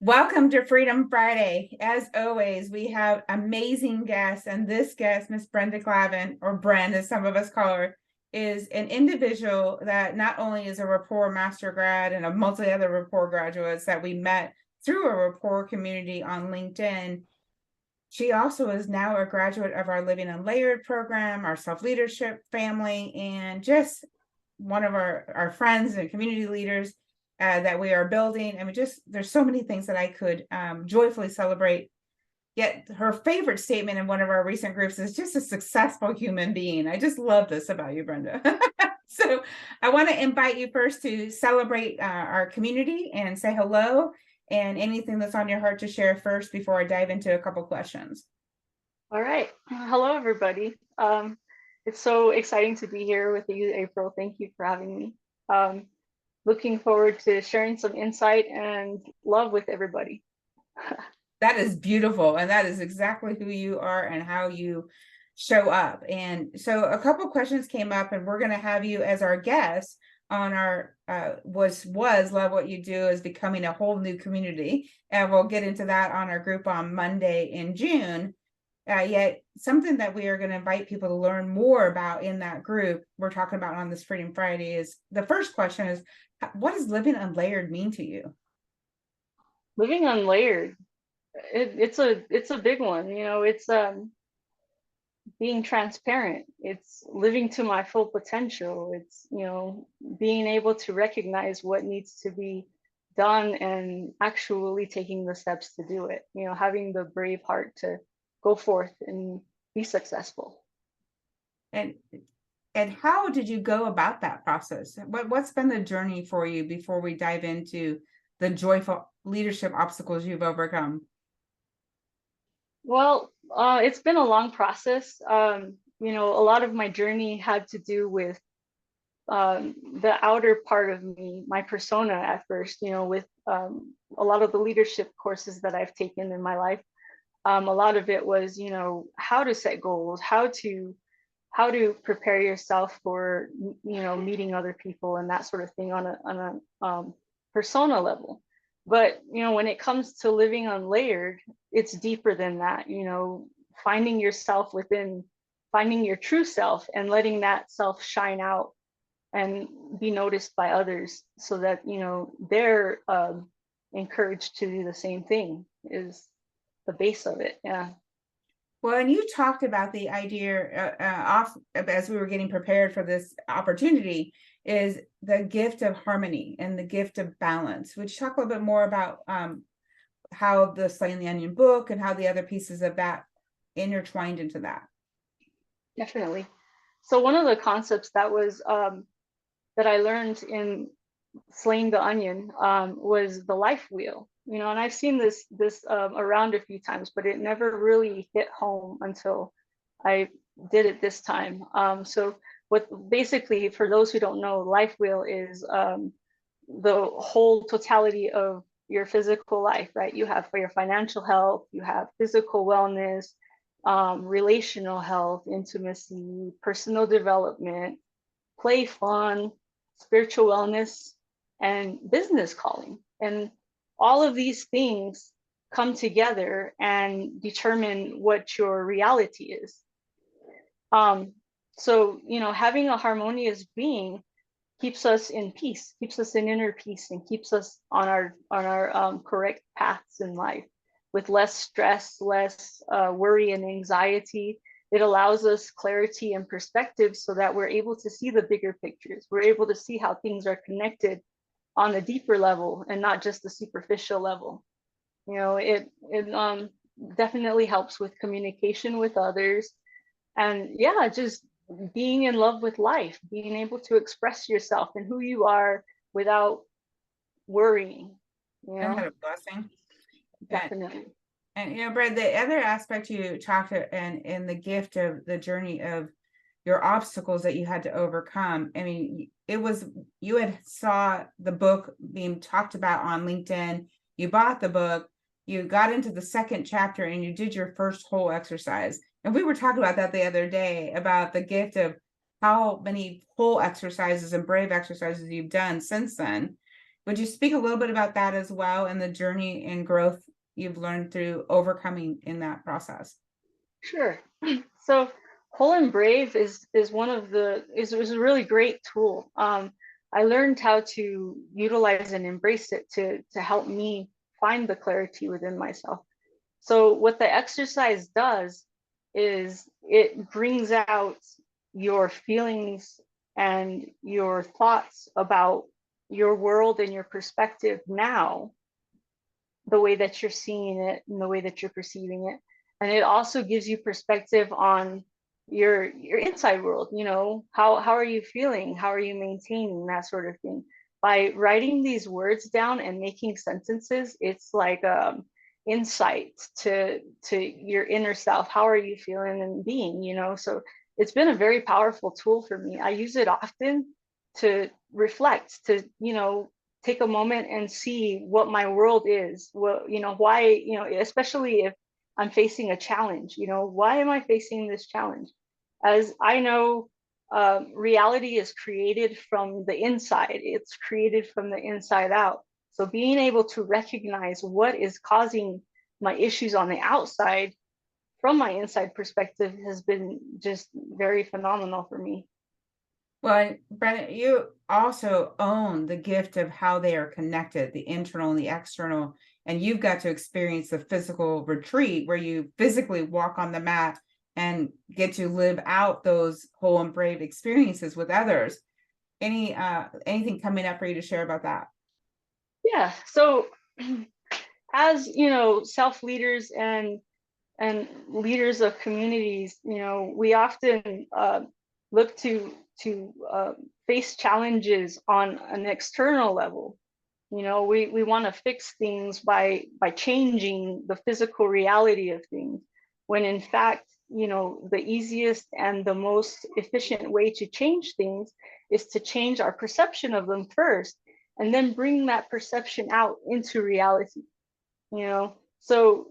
Welcome to Freedom Friday. As always, we have amazing guests, and this guest, Miss Brenda Glavin, or Bren, as some of us call her, is an individual that not only is a rapport master grad and a multi other rapport graduates that we met through a rapport community on LinkedIn. She also is now a graduate of our Living Unlayered program, our self-leadership family, and just one of our friends and community leaders that we are building. And there's so many things that I could joyfully celebrate. Yet her favorite statement in one of our recent groups is just a successful human being. I just love this about you, Brenda. So I want to invite you first to celebrate our community and say hello, and anything that's on your heart to share first before I dive into a couple questions. All right. Hello, everybody. It's so exciting to be here with you, April. Thank you for having me. Looking forward to sharing some insight and love with everybody. That is beautiful. And that is exactly who you are and how you show up. And so a couple questions came up, and we're going to have you as our guest on our was Love What You Do is becoming a whole new community. And we'll get into that on our group on Monday in June. Yet something that we are going to invite people to learn more about in that group we're talking about on this Freedom Friday is, the first question is, what does living unlayered mean to you? Living unlayered, it's a big one. You know, it's being transparent. It's living to my full potential. It's, you know, being able to recognize what needs to be done and actually taking the steps to do it. You know, having the brave heart to go forth and be successful. And how did you go about that process? What's been the journey for you before we dive into the joyful leadership obstacles you've overcome? Well, it's been a long process. You know, a lot of my journey had to do with the outer part of me, my persona at first, you know, with a lot of the leadership courses that I've taken in my life. A lot of it was, you know, how to set goals, how to prepare yourself for, you know, meeting other people and that sort of thing on a persona level. But, you know, when it comes to living unlayered, it's deeper than that. You know, finding yourself within, finding your true self and letting that self shine out and be noticed by others, so that, you know, they're encouraged to do the same thing, is the base of it. Yeah. Well, and you talked about the idea as we were getting prepared for this opportunity, is the gift of harmony and the gift of balance. Would you talk a little bit more about how the Slaying the Onion book and how the other pieces of that intertwined into that? Definitely. So one of the concepts that was that I learned in Slaying the Onion was the life wheel. You know, and I've seen this around a few times, but it never really hit home until I did it this time. So what basically, for those who don't know, life wheel is the whole totality of your physical life, right? You have for your financial health, you have physical wellness, relational health, intimacy, personal development, play, fun, spiritual wellness, and business calling. And all of these things come together and determine what your reality is. So, you know, having a harmonious being keeps us in peace, keeps us in inner peace, and keeps us on our correct paths in life, with less stress, less worry and anxiety. It allows us clarity and perspective so that we're able to see the bigger pictures. We're able to see how things are connected on a deeper level and not just the superficial level. You know, it definitely helps with communication with others. And yeah, just being in love with life, being able to express yourself and who you are without worrying, you know. Isn't that a blessing? Definitely. And you know, Brad, the other aspect you talked to, and in the gift of the journey of your obstacles that you had to overcome. I mean, it was, you had saw the book being talked about on LinkedIn, you bought the book, you got into the second chapter, and you did your first whole exercise. And we were talking about that the other day, about the gift of how many whole exercises and brave exercises you've done since then. Would you speak a little bit about that as well, and the journey and growth you've learned through overcoming in that process? Sure. So Whole and Brave is one of the is a really great tool. I learned how to utilize and embrace it to help me find the clarity within myself. So what the exercise does is it brings out your feelings and your thoughts about your world and your perspective now, the way that you're seeing it and the way that you're perceiving it. And it also gives you perspective on your inside world. You know, how are you feeling? How are you maintaining that sort of thing? By writing these words down and making sentences, it's like insight to your inner self. How are you feeling and being, you know? So it's been a very powerful tool for me. I use it often to reflect, to, you know, take a moment and see what my world is, what, you know, why, you know, especially if I'm facing a challenge, you know, why am I facing this challenge? As I know, reality is created from the inside, it's created from the inside out. So being able to recognize what is causing my issues on the outside from my inside perspective has been just very phenomenal for me. Well, Brenda, you also own the gift of how they are connected, the internal and the external. And you've got to experience the physical retreat where you physically walk on the mat and get to live out those whole and brave experiences with others. Anything coming up for you to share about that? Yeah. So as you know, self leaders and leaders of communities, you know, we often look to face challenges on an external level. You know, we want to fix things by changing the physical reality of things, when in fact, you know, the easiest and the most efficient way to change things is to change our perception of them first, and then bring that perception out into reality. You know, so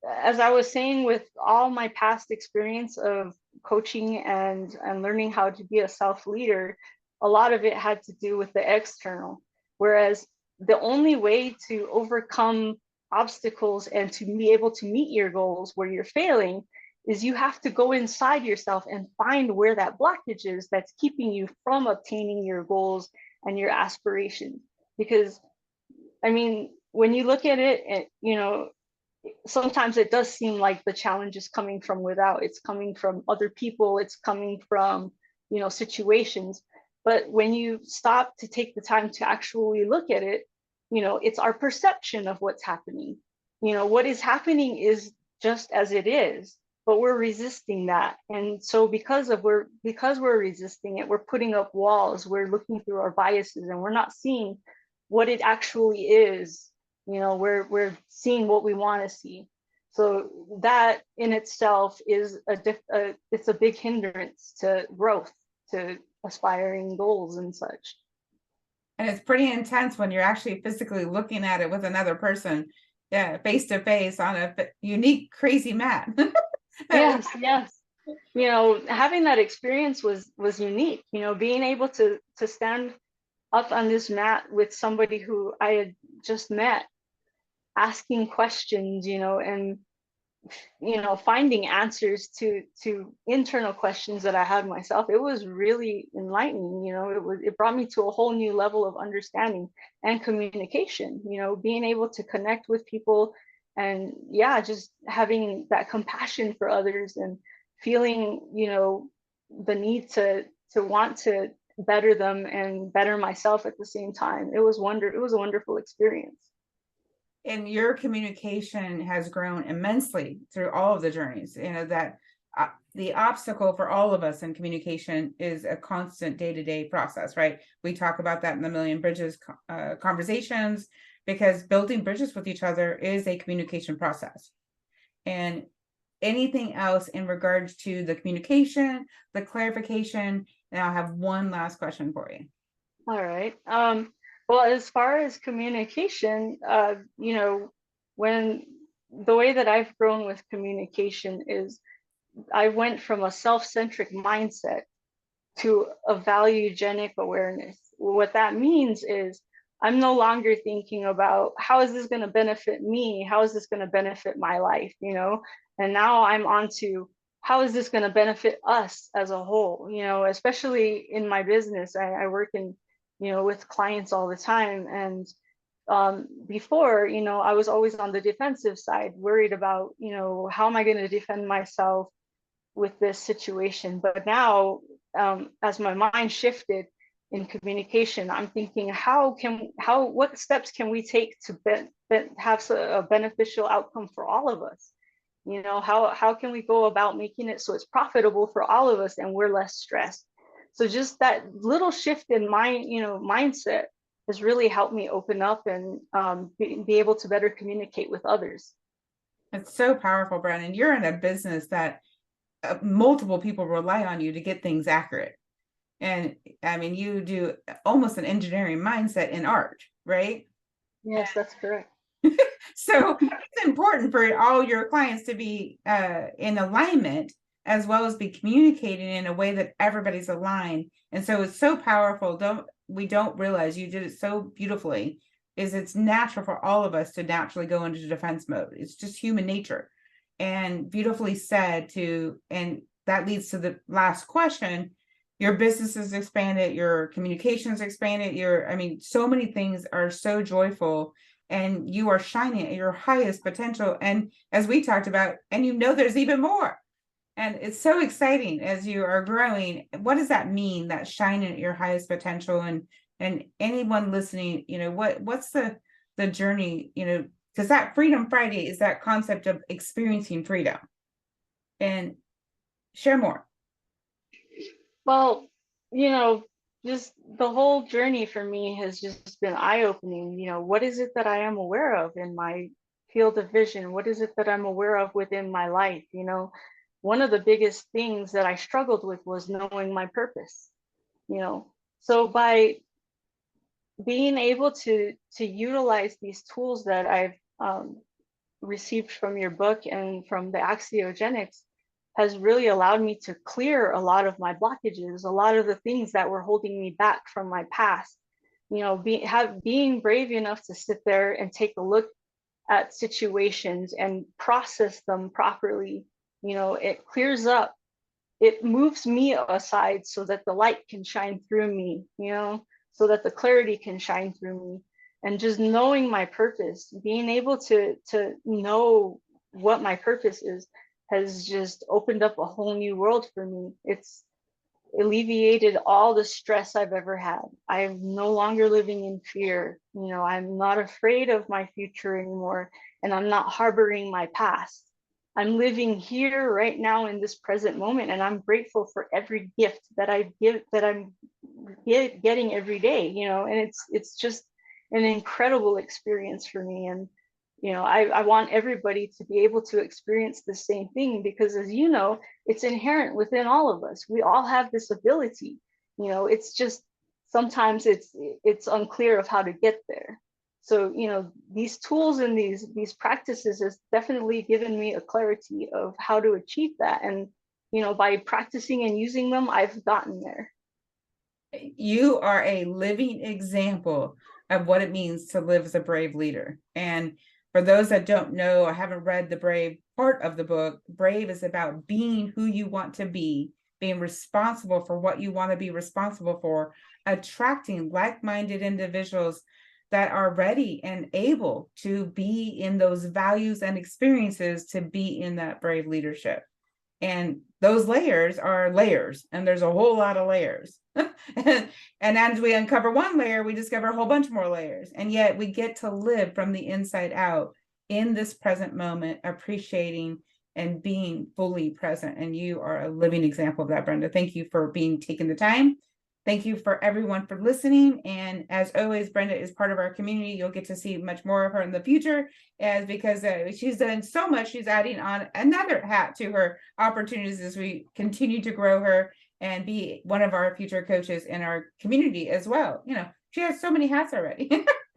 as I was saying, with all my past experience of coaching and learning how to be a self leader, a lot of it had to do with the external. Whereas the only way to overcome obstacles and to be able to meet your goals where you're failing is you have to go inside yourself and find where that blockage is that's keeping you from obtaining your goals and your aspirations. Because I mean, when you look at it, you know, sometimes it does seem like the challenge is coming from without. It's coming from other people, it's coming from, you know, situations. But when you stop to take the time to actually look at it, you know, it's our perception of what's happening. You know, what is happening is just as it is, but we're resisting that. And so because we're resisting it, we're putting up walls, we're looking through our biases, and we're not seeing what it actually is. You know, we're seeing what we want to see. So that in itself is it's a big hindrance to growth, to aspiring goals and such. And it's pretty intense when you're actually physically looking at it with another person, yeah, face to face on a unique, crazy mat. Yes, yes. You know, having that experience was unique. You know, being able to stand up on this mat with somebody who I had just met, asking questions, you know, and you know, finding answers to internal questions that I had myself. It was really enlightening. You know, it brought me to a whole new level of understanding and communication. You know, being able to connect with people, and yeah, just having that compassion for others, and feeling, you know, the need to want to better them and better myself at the same time. It was a wonderful experience. And your communication has grown immensely through all of the journeys. You know that the obstacle for all of us in communication is a constant day-to-day process, right? We talk about that in the Million Bridges conversations, because building bridges with each other is a communication process. And anything else in regards to the communication, the clarification? And I'll have one last question for you. All right. Well, as far as communication, you know, when the way that I've grown with communication is I went from a self-centric mindset to a value-genic awareness. What that means is I'm no longer thinking about how is this going to benefit me? How is this going to benefit my life? You know, and now I'm on to how is this going to benefit us as a whole? You know, especially in my business, I work in, you know, with clients all the time. And before, you know, I was always on the defensive side, worried about, you know, how am I going to defend myself with this situation? But now, as my mind shifted in communication, I'm thinking, what steps can we take to have a beneficial outcome for all of us? You know, how can we go about making it so it's profitable for all of us and we're less stressed? So just that little shift in mindset has really helped me open up and be able to better communicate with others. It's so powerful, Brandon. You're in a business that multiple people rely on you to get things accurate. And I mean, you do almost an engineering mindset in art, right? Yes, that's correct. So it's important for all your clients to be in alignment, as well as be communicating in a way that everybody's aligned. And so it's so powerful. We don't realize you did it so beautifully. It's natural for all of us to naturally go into defense mode. It's just human nature. And beautifully said and that leads to the last question. Your business is expanded, your communications expanded, so many things are so joyful, and you are shining at your highest potential. And as we talked about, and there's even more. And it's so exciting as you are growing. What does that mean, that shining at your highest potential? And anyone listening, what's the journey, because that Freedom Friday is that concept of experiencing freedom. And share more. Well, just the whole journey for me has just been eye-opening. What is it that I am aware of in my field of vision? What is it that I'm aware of within my life? One of the biggest things that I struggled with was knowing my purpose. So by being able to utilize these tools that I've received from your book and from the Axiogenics has really allowed me to clear a lot of my blockages, a lot of the things that were holding me back from my past. Being brave enough to sit there and take a look at situations and process them properly, it clears up, it moves me aside so that the light can shine through me, so that the clarity can shine through me. And just knowing my purpose, being able to know what my purpose is, has just opened up a whole new world for me. It's alleviated all the stress I've ever had. I'm no longer living in fear. I'm not afraid of my future anymore, and I'm not harboring my past. I'm living here right now in this present moment, and I'm grateful for every gift that I'm getting every day. And it's just an incredible experience for me. And I want everybody to be able to experience the same thing, because as you know, it's inherent within all of us. We all have this ability. It's just sometimes it's unclear of how to get there. So these tools and these practices has definitely given me a clarity of how to achieve that. And by practicing and using them, I've gotten there. You are a living example of what it means to live as a brave leader. And for those that don't know, I haven't read the Brave part of the book. Brave is about being who you want to be, being responsible for what you want to be responsible for, attracting like-minded individuals that are ready and able to be in those values and experiences to be in that brave leadership. And those layers are layers, and there's a whole lot of layers. And as we uncover one layer, we discover a whole bunch more layers. And yet we get to live from the inside out in this present moment, appreciating and being fully present. And you are a living example of that, Brenda. Thank you for taking the time. Thank you for everyone for listening. And as always, Brenda is part of our community. You'll get to see much more of her in the future, because she's done so much. She's adding on another hat to her opportunities as we continue to grow her and be one of our future coaches in our community as well. She has so many hats already.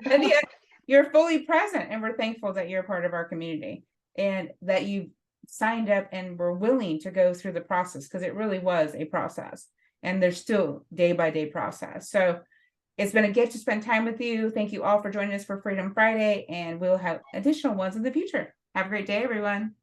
And yet you're fully present, and we're thankful that you're part of our community and that you signed up and were willing to go through the process, because it really was a process. And there's still day by day process. So It's been a gift to spend time with you. Thank you all for joining us for Freedom Friday, and we'll have additional ones in the future. Have a great day, everyone.